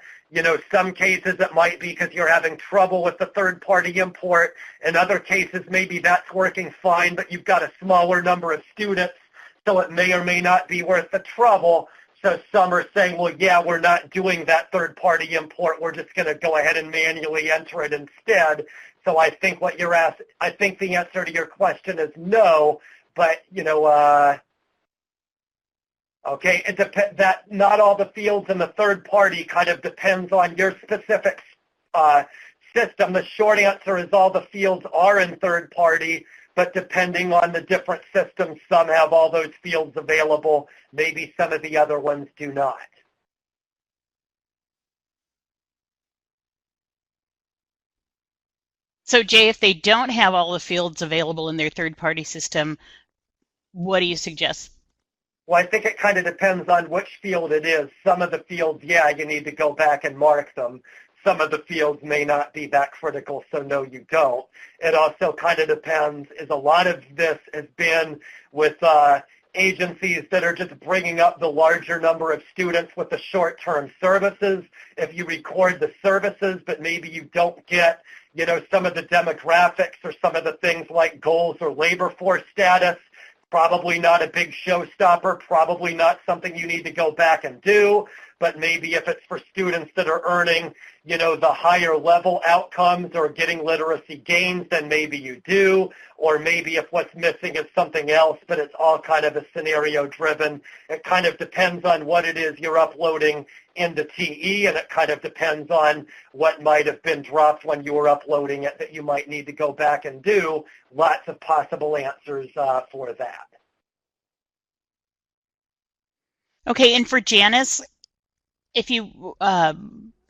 S3: Some cases it might be because you're having trouble with the third-party import. In other cases, maybe that's working fine, but you've got a smaller number of students, so it may or may not be worth the trouble. So some are saying, well, yeah, we're not doing that third-party import. We're just going to go ahead and manually enter it instead. So I think what you're asking, I think the answer to your question is no, but, okay, that not all the fields in the third party kind of depends on your specific system. The short answer is all the fields are in third party, but depending on the different systems, some have all those fields available. Maybe some of the other ones do not.
S2: So Jay, if they don't have all the fields available in their third-party system, what do you suggest?
S3: Well, I think it kind of depends on which field it is. Some of the fields, yeah, you need to go back and mark them. Some of the fields may not be that critical, so no, you don't. It also kind of depends, is a lot of this has been with agencies that are just bringing up the larger number of students with the short-term services. If you record the services, but maybe you don't get, you know, some of the demographics or some of the things like goals or labor force status, probably not a big showstopper, probably not something you need to go back and do, but maybe if it's for students that are earning, you know, the higher level outcomes or getting literacy gains, then maybe you do, or maybe if what's missing is something else, but it's all kind of a scenario driven. It kind of depends on what it is you're uploading into TE, and it kind of depends on what might have been dropped when you were uploading it that you might need to go back and do. Lots of possible answers for that.
S2: Okay, and for Janice, if you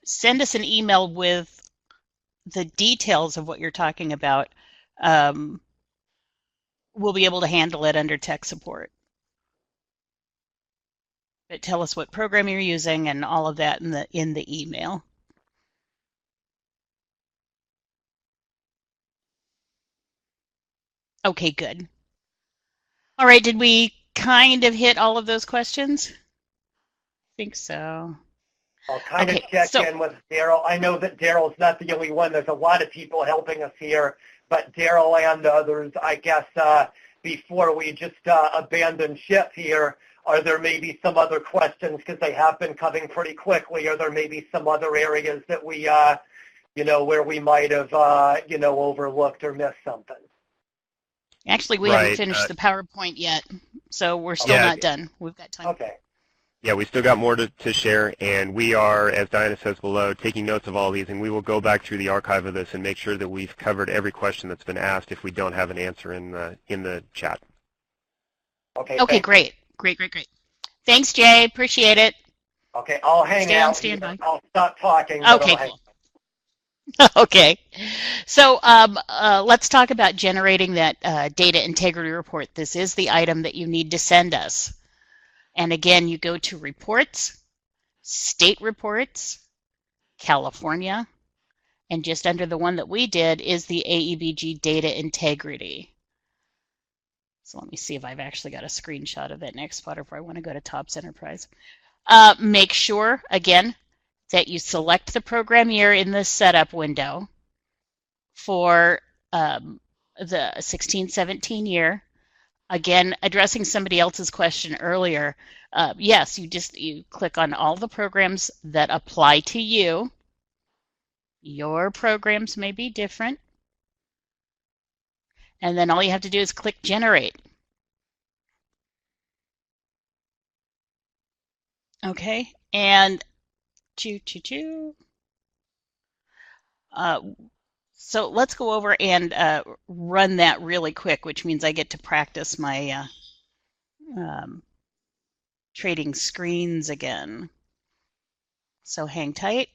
S2: send us an email with the details of what you're talking about, we'll be able to handle it under tech support. But tell us what program you're using and all of that in the email. Okay, good. All right, did we kind of hit all of those questions? I think so.
S3: I'll kind of check in with Daryl. I know that Daryl's not the only one. There's a lot of people helping us here, but Daryl and others, I guess, before we just abandon ship here, are there maybe some other questions, because they have been coming pretty quickly? Are there maybe some other areas that we, you know, where we might have, you know, overlooked or missed something?
S2: Actually, we haven't finished the PowerPoint yet, so we're still not done. We've got time.
S3: Okay.
S1: Yeah, we still got more to share, and we are, as Diana says below, taking notes of all these, and we will go back through the archive of this and make sure that we've covered every question that's been asked if we don't have an answer in the chat.
S3: Okay.
S2: Okay, great. Great. Thanks, Jay. Appreciate it.
S3: Okay, I'll hang out.
S2: Stay on standby.
S3: I'll stop talking.
S2: Okay, cool. Okay, so let's talk about generating that data integrity report. This is the item that you need to send us. And again, you go to Reports, State Reports, California, and just under the one that we did is the Aebg Data Integrity. So let me see if I've actually got a screenshot of that next spot if I want to go to TOPS Enterprise. Make sure, again, that you select the program year in the setup window for the 16-17 year. Again, addressing somebody else's question earlier, yes, you click on all the programs that apply to you. Your programs may be different. And then all you have to do is click Generate. Okay, and so let's go over and run that really quick, which means I get to practice my trading screens again. So hang tight.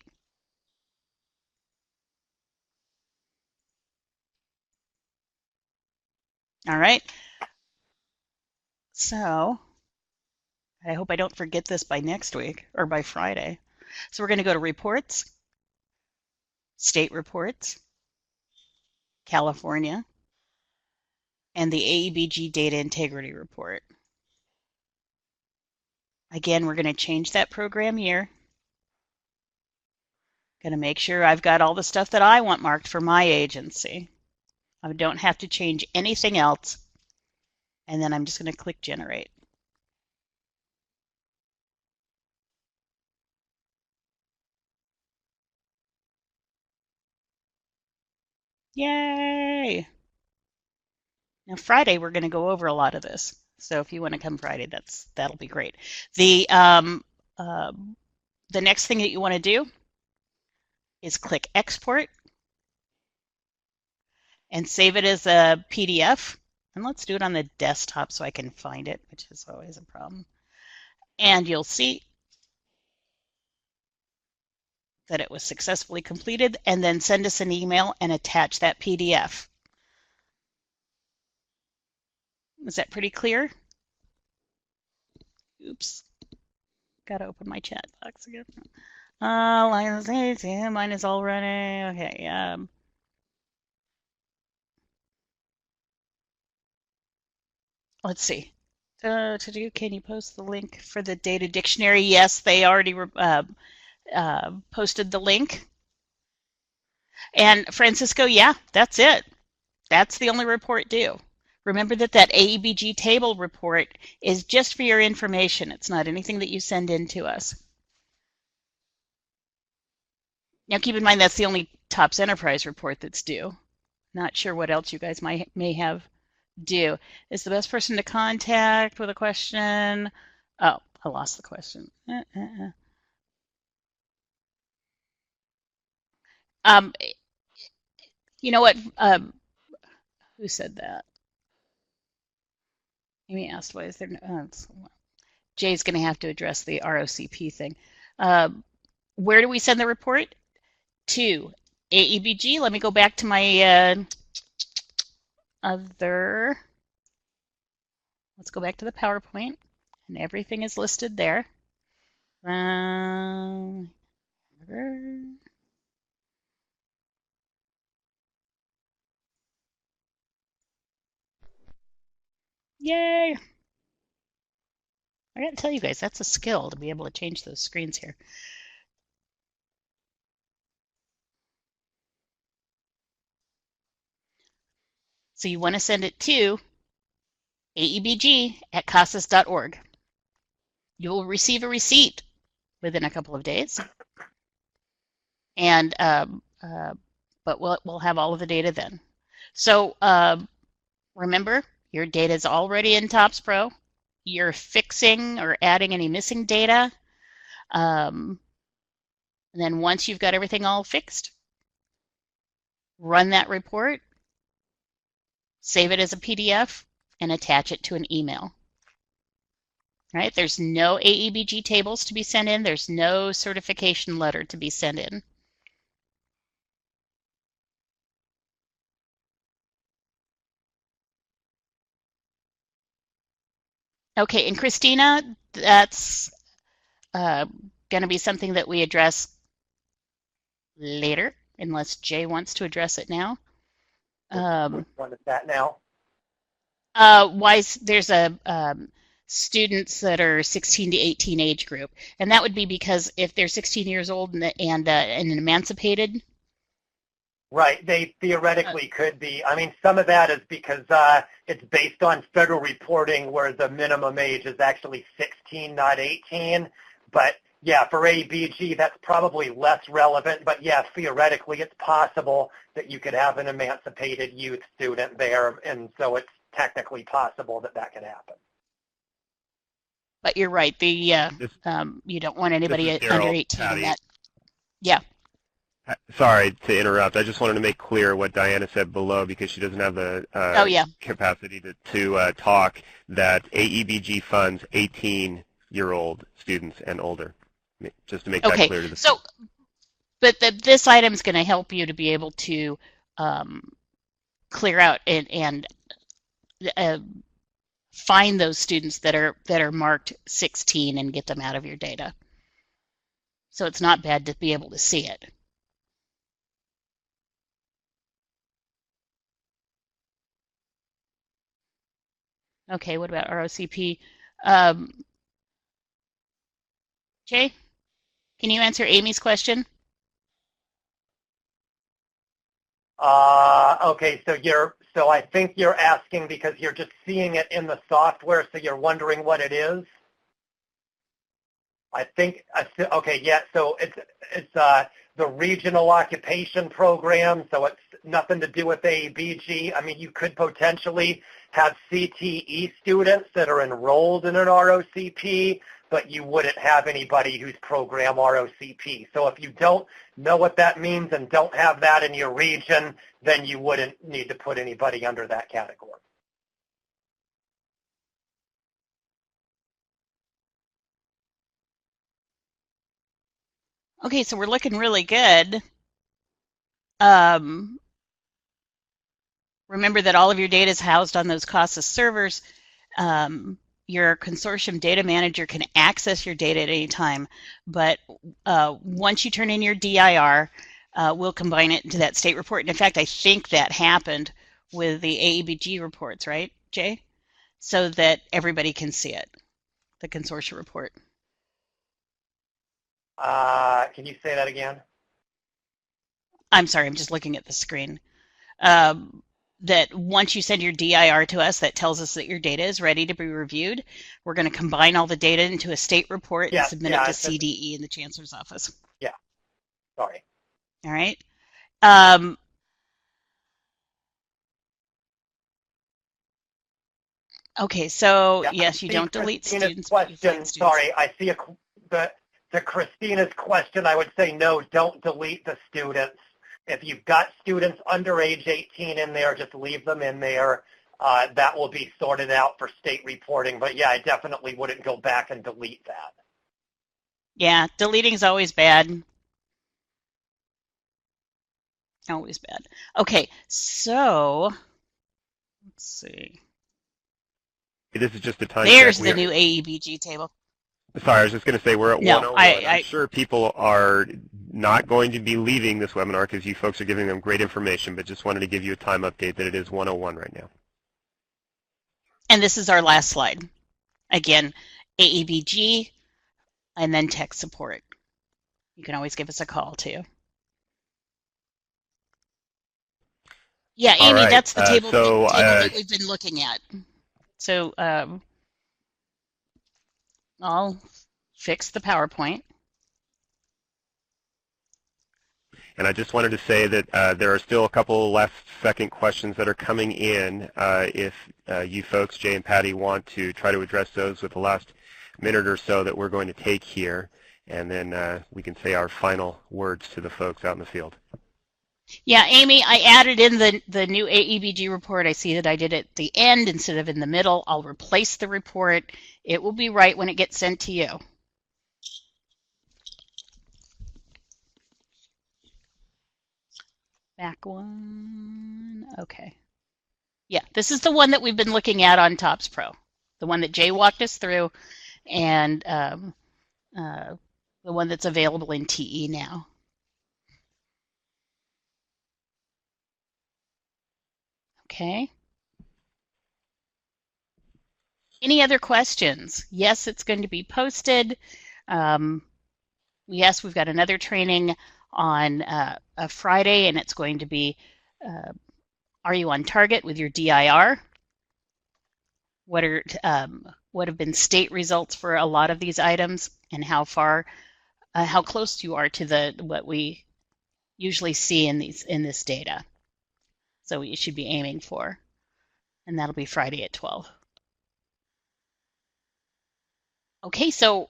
S2: All right. So I hope I don't forget this by next week or by Friday. So we're going to go to Reports, State Reports, California, and the Aebg Data Integrity Report. Again, we're going to change that program year. Going to make sure I've got all the stuff that I want marked for my agency. I don't have to change anything else. And then I'm just going to click Generate. Yay! Now Friday we're going to go over a lot of this. So if you want to come Friday, that'll be great. The next thing that you want to do is click Export and save it as a PDF. And let's do it on the desktop so I can find it, which is always a problem. And you'll see that it was successfully completed, and then send us an email and attach that PDF. Is that pretty clear? Oops. Gotta open my chat box again. Mine is all running. Okay. Let's see. Can you post the link for the data dictionary? Yes, they already posted the link. And Francisco, yeah, that's it. That's the only report due. Remember that Aebg table report is just for your information. It's not anything that you send in to us. Now keep in mind that's the only TOPS Enterprise report that's due. Not sure what else you guys may have due. Is the best person to contact with a question? Oh, I lost the question. You know what? Who said that? Amy asked, why is there no... Jay's going to have to address the ROCP thing. Where do we send the report? To Aebg. Let me go back to my other... Let's go back to the PowerPoint. And everything is listed there. Yay! I gotta tell you guys, that's a skill to be able to change those screens here. So you want to send it to aebg@casas.org. You will receive a receipt within a couple of days, and but we'll have all of the data then. So remember, your data is already in TOPS Pro. You're fixing or adding any missing data. And then once you've got everything all fixed, run that report, save it as a PDF, and attach it to an email. Right? There's no Aebg tables to be sent in. There's no certification letter to be sent in. Okay, and Christina, that's going to be something that we address later, unless Jay wants to address it now.
S3: What is that now?
S2: There's a students that are 16 to 18 age group, and that would be because if they're 16 years old and emancipated.
S3: Right, they theoretically could be. I mean, some of that is because it's based on federal reporting where the minimum age is actually 16, not 18. But yeah, for Aebg, that's probably less relevant. But yeah, theoretically, it's possible that you could have an emancipated youth student there, and so it's technically possible that that could happen.
S2: But you're right. You don't want anybody under 18 in that. Yeah.
S1: Sorry to interrupt. I just wanted to make clear what Diana said below because she doesn't have the capacity to talk, that Aebg funds 18-year-old students and older, just to make that clear to the
S2: So, but this item is going to help you to be able to clear out and find those students that are marked 16 and get them out of your data. So it's not bad to be able to see it. Okay, what about ROCP? Jay, can you answer Amy's question?
S3: Okay, so I think you're asking because you're just seeing it in the software, so you're wondering what it is. I think, okay, yeah, so it's the regional occupation program, so it's nothing to do with Aebg. I mean, you could potentially have CTE students that are enrolled in an ROCP, but you wouldn't have anybody who's program ROCP. So if you don't know what that means and don't have that in your region, then you wouldn't need to put anybody under that category.
S2: Okay, so we're looking really good. Um, remember that all of your data is housed on those CASA servers. Your consortium data manager can access your data at any time, but once you turn in your DIR, we'll combine it into that state report. And in fact, I think that happened with the AEBG reports, right, Jay? So that everybody can see it, the consortium report.
S3: Can you say that again?
S2: I'm sorry, I'm just looking at the screen. That once you send your DIR to us, that tells us that your data is ready to be reviewed. We're going to combine all the data into a state report and submit it to CDE in the Chancellor's office.
S3: Yeah, sorry.
S2: All right. Okay, so
S3: yeah,
S2: yes, you don't delete students.
S3: Question. Sorry, I see to Christina's question, I would say no, don't delete the students. If you've got students under age 18 in there, just leave them in there. That will be sorted out for state reporting. But yeah, I definitely wouldn't go back and delete that.
S2: Yeah, deleting is always bad. Always bad. Okay, so let's see.
S1: This is just a time.
S2: There's the new AEBG table.
S1: Sorry, I was just going to say we're at 101. I'm sure people are not going to be leaving this webinar because you folks are giving them great information, but just wanted to give you a time update that it is 101 right now.
S2: And this is our last slide. Again, AEBG and then tech support. You can always give us a call too. Yeah, Amy, right. That's the table, that we've been looking at. So I'll fix the PowerPoint.
S1: And I just wanted to say that there are still a couple last second questions that are coming in. If you folks, Jay and Patty, want to try to address those with the last minute or so that we're going to take here, and then we can say our final words to the folks out in the field.
S2: Yeah, Amy, I added in the new AEBG report. I see that I did it at the end instead of in the middle. I'll replace the report. It will be right when it gets sent to you. Back one. Okay. Yeah, this is the one that we've been looking at on TOPS Pro, the one that Jay walked us through, and the one that's available in TE now. Okay. Any other questions? Yes, it's going to be posted. Yes, we've got another training on a Friday, and it's going to be, are you on target with your DIR? What have been state results for a lot of these items, and how close you are to what we usually see in this data. So what you should be aiming for, and that'll be Friday at 12. Okay, so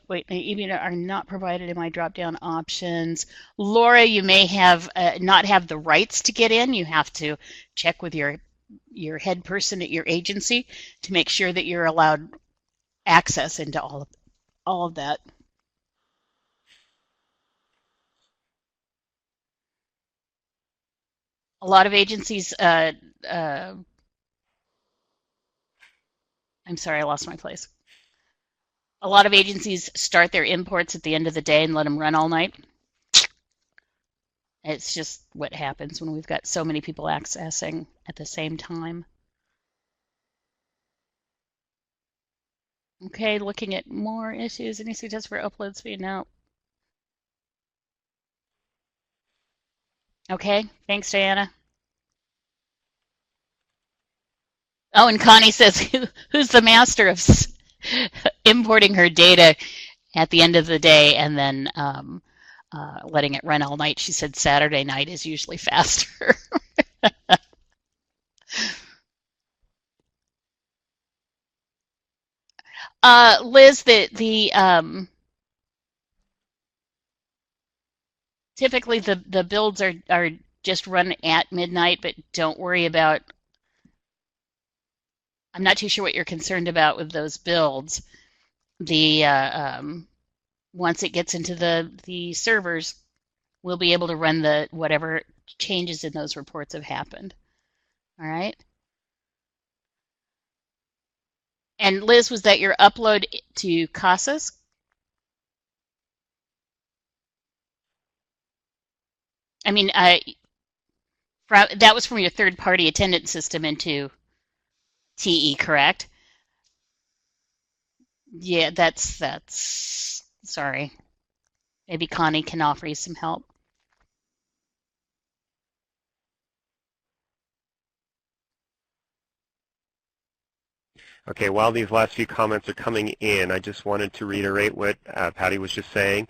S2: wait, even are not provided in my drop-down options. Laura, you may have not have the rights to get in. You have to check with your head person at your agency to make sure that you're allowed access into all of that. A lot of agencies, I'm sorry, I lost my place. A lot of agencies start their imports at the end of the day and let them run all night. It's just what happens when we've got so many people accessing at the same time. Okay, looking at more issues. Any suggestions for upload speed? No. Okay, thanks, Diana. Oh, and Connie says, who's the master of importing her data at the end of the day and then letting it run all night? She said Saturday night is usually faster. Liz, typically the builds are just run at midnight, but don't worry about, I'm not too sure what you're concerned about with those builds. The once it gets into the servers, we'll be able to run the whatever changes in those reports have happened. All right. And Liz, was that your upload to CASAS? I mean, that was from your third-party attendance system into TE, correct? Yeah, that's sorry. Maybe Connie can offer you some help.
S1: Okay, while these last few comments are coming in, I just wanted to reiterate what Patty was just saying.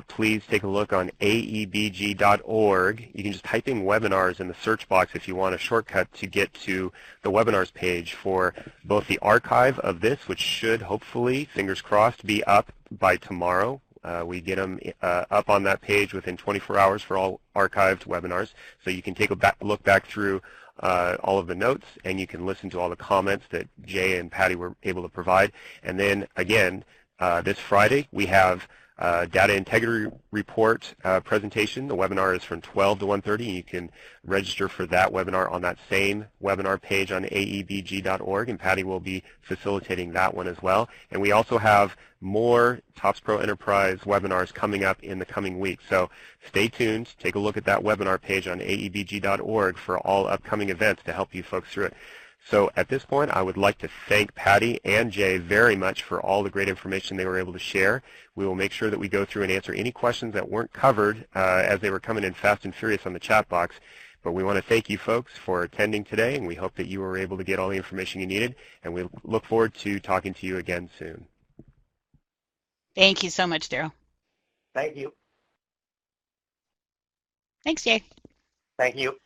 S1: Please take a look on aebg.org. You can just type in webinars in the search box if you want a shortcut to get to the webinars page for both the archive of this, which should hopefully, fingers crossed, be up by tomorrow. We get them up on that page within 24 hours for all archived webinars, so you can take a look back through all of the notes, and you can listen to all the comments that Jay and Patty were able to provide. And then again, this Friday we have data integrity report presentation. The webinar is from 12 to 1:30, and you can register for that webinar on that same webinar page on aebg.org, and Patty will be facilitating that one as well. And we also have more TOPS Pro Enterprise webinars coming up in the coming weeks. So stay tuned. Take a look at that webinar page on aebg.org for all upcoming events to help you folks through it. So at this point, I would like to thank Patty and Jay very much for all the great information they were able to share. We will make sure that we go through and answer any questions that weren't covered as they were coming in fast and furious on the chat box. But we want to thank you folks for attending today, and we hope that you were able to get all the information you needed, and we look forward to talking to you again soon.
S2: Thank you so much, Daryl.
S3: Thank you.
S2: Thanks, Jay.
S3: Thank you.